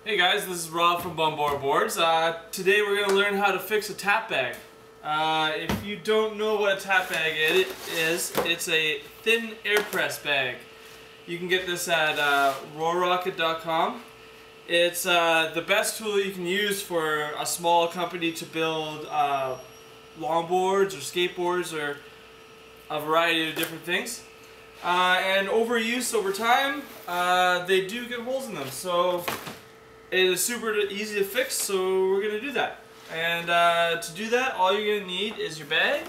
Hey guys, this is Rob from Bombora Boards. Today we're going to learn how to fix a T.A.P bag. If you don't know what a T.A.P bag is, it's a thin air press bag. You can get this at roarrocket.com. It's the best tool you can use for a small company to build longboards or skateboards or a variety of different things. And overuse over time, they do get holes in them. So it is super easy to fix, so we're going to do that. And to do that, all you're going to need is your bag,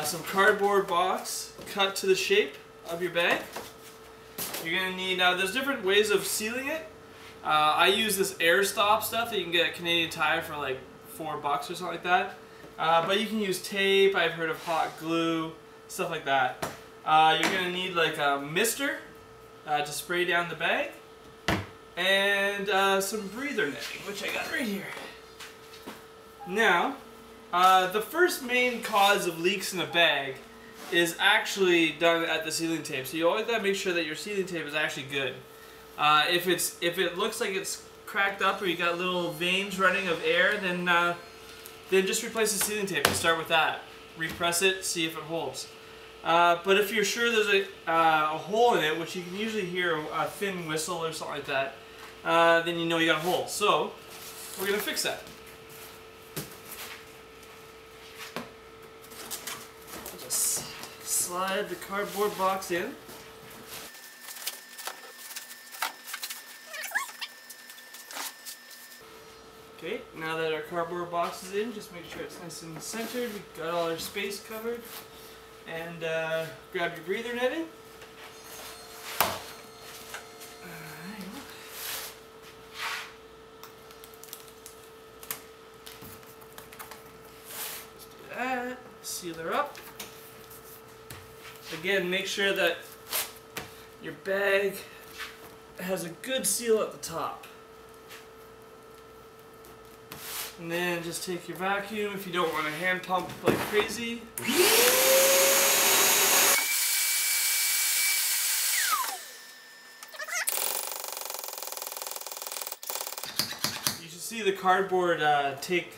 some cardboard box cut to the shape of your bag. You're going to need, now there's different ways of sealing it. I use this air stop stuff that you can get at Canadian Tire for like $4 or something like that. But you can use tape, I've heard of hot glue, stuff like that. You're going to need like a mister to spray down the bag. And some breather netting, which I got right here. Now, the first main cause of leaks in a bag is actually done at the sealing tape. So you always gotta make sure that your sealing tape is actually good. If it looks like it's cracked up or you got little veins running of air, then just replace the sealing tape and start with that. Repress it, see if it holds. But if you're sure there's a hole in it, which you can usually hear a thin whistle or something like that, then you know you got a hole. So we're going to fix that. Just slide the cardboard box in. Okay, now that our cardboard box is in, just make sure it's nice and centered. We've got all our space covered. And grab your breather netting. Just do that. Seal her up. Again, make sure that your bag has a good seal at the top. And then just take your vacuum if you don't want to hand pump like crazy. You should see the cardboard take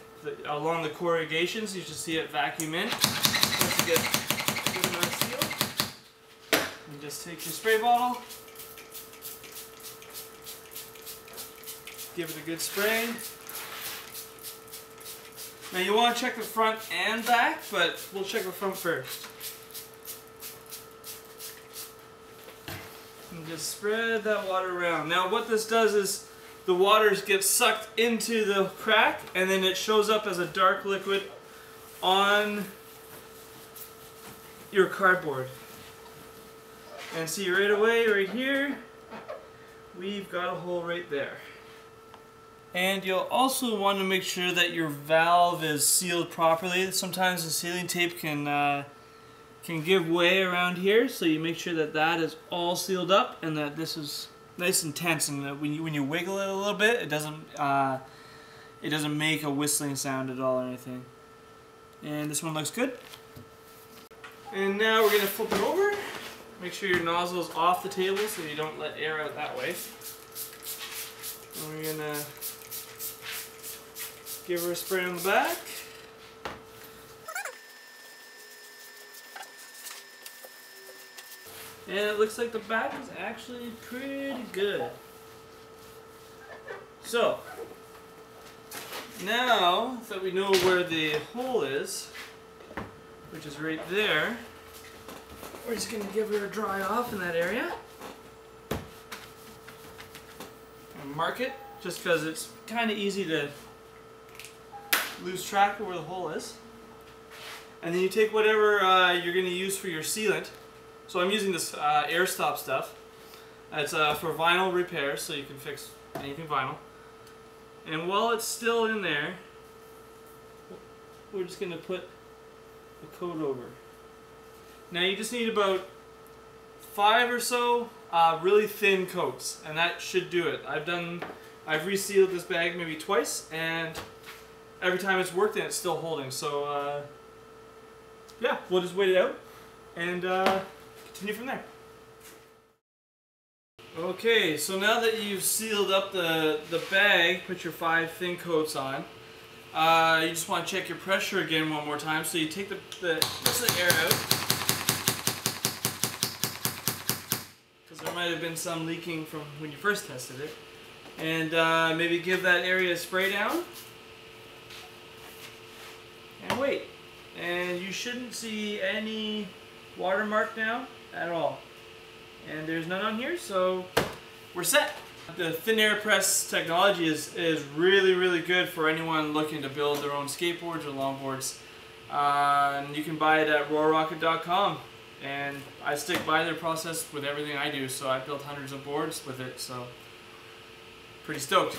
along the corrugations. You should see it vacuum in. Once you get a good amount of seal, you just take your spray bottle, give it a good spray. Now you want to check the front and back, but we'll check the front first. And just spread that water around. Now what this does is the water gets sucked into the crack and then it shows up as a dark liquid on your cardboard. And see right away, right here, we've got a hole right there. And you'll also want to make sure that your valve is sealed properly. Sometimes the sealing tape can give way around here, so you make sure that that is all sealed up and that this is nice and tense. And that when you wiggle it a little bit, it doesn't make a whistling sound at all or anything. And this one looks good. And now we're going to flip it over. Make sure your nozzle is off the table so you don't let air out that way. And we're going to give her a spray on the back. And it looks like the back is actually pretty good. So, now that we know where the hole is, which is right there, we're just going to give her a dry off in that area. And mark it, just because it's kind of easy to lose track of where the hole is. And then you take whatever you're going to use for your sealant. So I'm using this air stop stuff. It's for vinyl repairs, so you can fix anything vinyl. And while it's still in there, we're just going to put the coat over. Now you just need about 5 or so really thin coats, and that should do it. I've resealed this bag maybe twice, and every time it's worked and it's still holding. So yeah, we'll just wait it out and continue from there. Okay, so now that you've sealed up the bag, put your 5 thin coats on, you just want to check your pressure again one more time. So you take the air out, because there might have been some leaking from when you first tested it, and maybe give that area a spray down, and wait. And you shouldn't see any watermark now at all. And there's none on here, so we're set. The thin air press technology is really, really good for anyone looking to build their own skateboards or longboards. And you can buy it at roarrocket.com. And I stick by their process with everything I do, so I've built hundreds of boards with it, so pretty stoked.